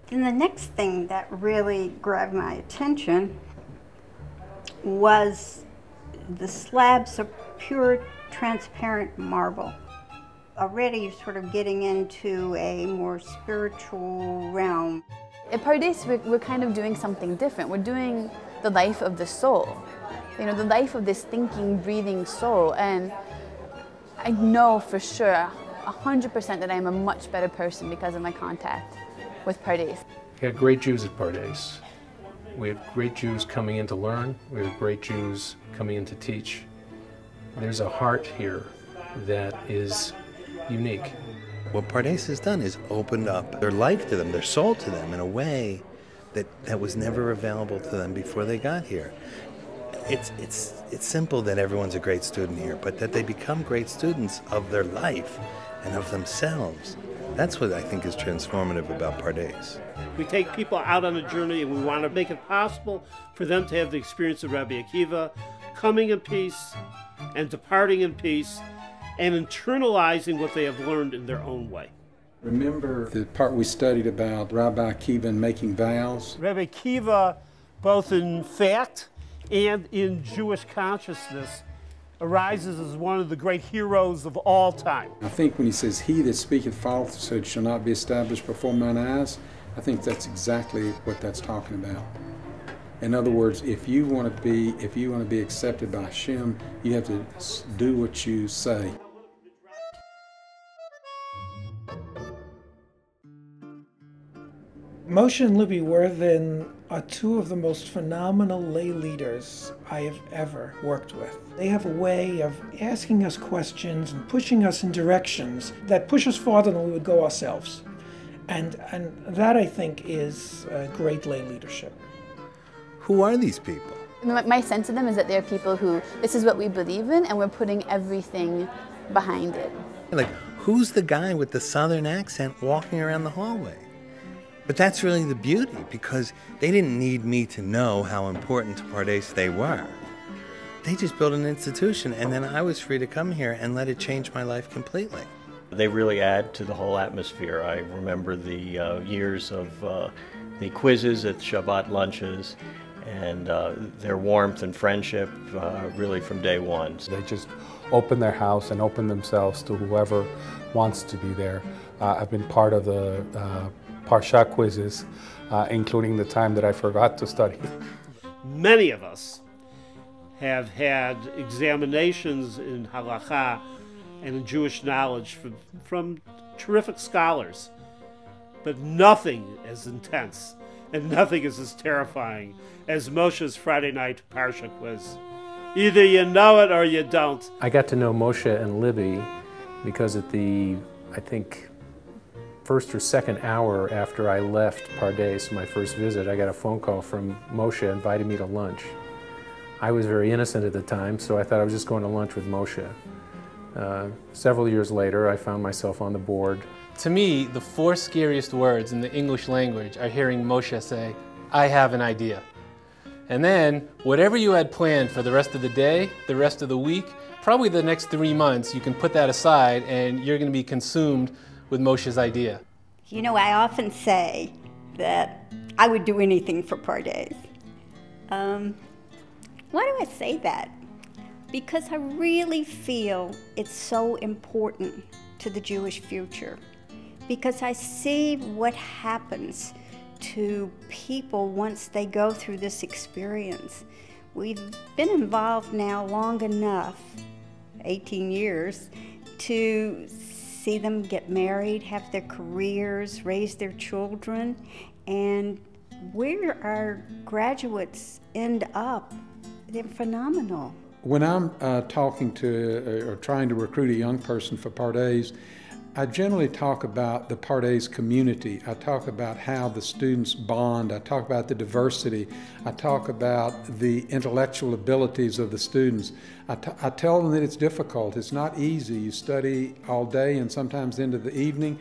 Then the next thing that really grabbed my attention was the slabs of pure transparent marble. Already you're sort of getting into a more spiritual realm. At Pardes, we're kind of doing something different. We're doing the life of the soul. You know, the life of this thinking, breathing soul. And I know for sure, 100% that I am a much better person because of my contact with Pardes. We have great Jews at Pardes. We have great Jews coming in to learn. We have great Jews coming in to teach. There's a heart here that is unique. What Pardes has done is opened up their life to them, their soul to them in a way that was never available to them before they got here. It's simple that everyone's a great student here, but that they become great students of their life and of themselves. That's what I think is transformative about Pardes. We take people out on a journey and we want to make it possible for them to have the experience of Rabbi Akiva, coming in peace and departing in peace and internalizing what they have learned in their own way. Remember the part we studied about Rabbi Akiva and making vows? Rabbi Akiva, both in fact and in Jewish consciousness, arises as one of the great heroes of all time. I think when he says, "He that speaketh falsehood shall not be established before mine eyes," I think that's exactly what that's talking about. In other words, if you want to be accepted by Hashem, you have to do what you say. Moshe and LIbby Werthan are two of the most phenomenal lay leaders I have ever worked with. They have a way of asking us questions and pushing us in directions that push us farther than we would go ourselves. And that, I think, is great lay leadership. Who are these people? My sense of them is that they're people who, this is what we believe in, and we're putting everything behind it. Like, who's the guy with the southern accent walking around the hallway? But that's really the beauty, because they didn't need me to know how important to Pardes they were. They just built an institution, and then I was free to come here and let it change my life completely. They really add to the whole atmosphere. I remember the years of the quizzes at Shabbat lunches, and their warmth and friendship really from day one. They just open their house and open themselves to whoever wants to be there. I've been part of the Parsha quizzes, including the time that I forgot to study. Many of us have had examinations in halakha and in Jewish knowledge from terrific scholars, but nothing as intense and nothing is as terrifying as Moshe's Friday night Parsha quiz. Either you know it or you don't. I got to know Moshe and LIbby because at the, I think, first or second hour after I left Pardes, my first visit, I got a phone call from Moshe inviting me to lunch. I was very innocent at the time, so I thought I was just going to lunch with Moshe. Several years later, I found myself on the board. To me, the four scariest words in the English language are hearing Moshe say, "I have an idea." And then, whatever you had planned for the rest of the day, the rest of the week, probably the next 3 months, you can put that aside and you're going to be consumed with Moshe's idea. You know, I often say that I would do anything for Pardes. Why do I say that? Because I really feel it's so important to the Jewish future. Because I see what happens to people once they go through this experience. We've been involved now long enough, 18 years, to see them get married, have their careers, raise their children, and where our graduates end up, they're phenomenal. When I'm talking to or trying to recruit a young person for Pardes, I generally talk about the Pardes community. I talk about how the students bond. I talk about the diversity. I talk about the intellectual abilities of the students. I tell them that it's difficult. It's not easy. You study all day and sometimes into the evening,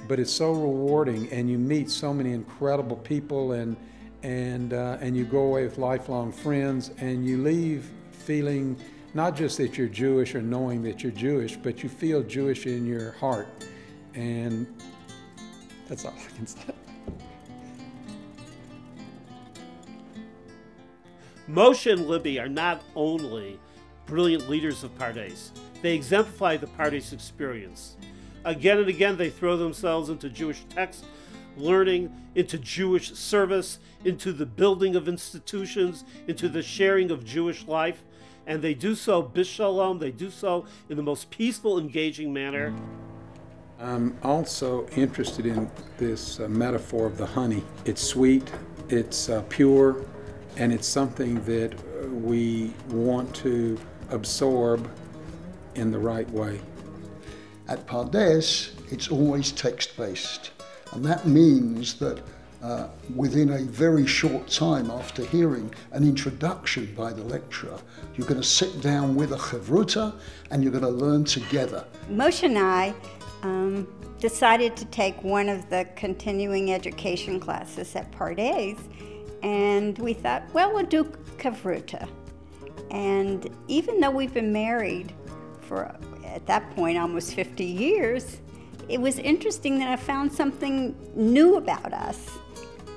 but it's so rewarding, and you meet so many incredible people, and you go away with lifelong friends, and you leave feeling not just that you're Jewish or knowing that you're Jewish, but you feel Jewish in your heart. And that's all I can say. Moshe and Libby are not only brilliant leaders of Pardes, they exemplify the Pardes experience. Again and again, they throw themselves into Jewish text learning, into Jewish service, into the building of institutions, into the sharing of Jewish life, and they do so b'shalom, they do so in the most peaceful, engaging manner. I'm also interested in this metaphor of the honey. It's sweet, it's pure, and it's something that we want to absorb in the right way. At Pardes, it's always text-based, and that means that within a very short time after hearing an introduction by the lecturer, you're going to sit down with a chavruta and you're going to learn together. Moshe and I decided to take one of the continuing education classes at Pardes, and we thought, well, we'll do chavruta. And even though we've been married for, at that point, almost 50 years, it was interesting that I found something new about us.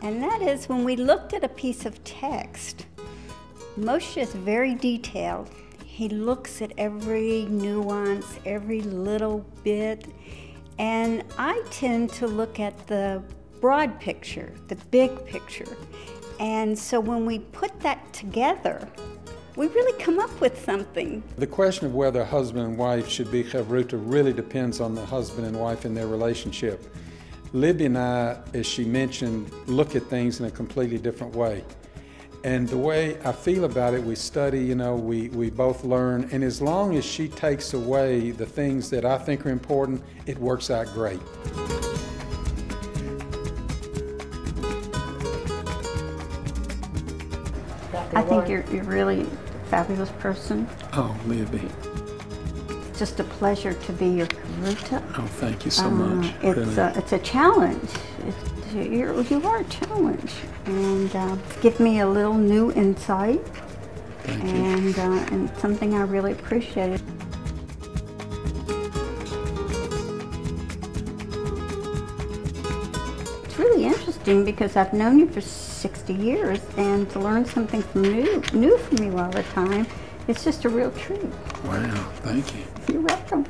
And that is, when we looked at a piece of text, Moshe is very detailed. He looks at every nuance, every little bit. And I tend to look at the broad picture, the big picture. And so when we put that together, we really come up with something. The question of whether a husband and wife should be chavruta really depends on the husband and wife and their relationship. Libby and I, as she mentioned, look at things in a completely different way. And the way I feel about it, we study, you know, we both learn, and as long as she takes away the things that I think are important, it works out great. I think you're really a fabulous person. Oh, Libby. It's just a pleasure to be your chavruta. Oh, thank you so much. It's a challenge. You are a challenge, and give me a little new insight. Thank you. And something I really appreciate. It's really interesting because I've known you for 60 years, and to learn something new from you all the time, it's just a real treat. Wow, thank you. You're welcome.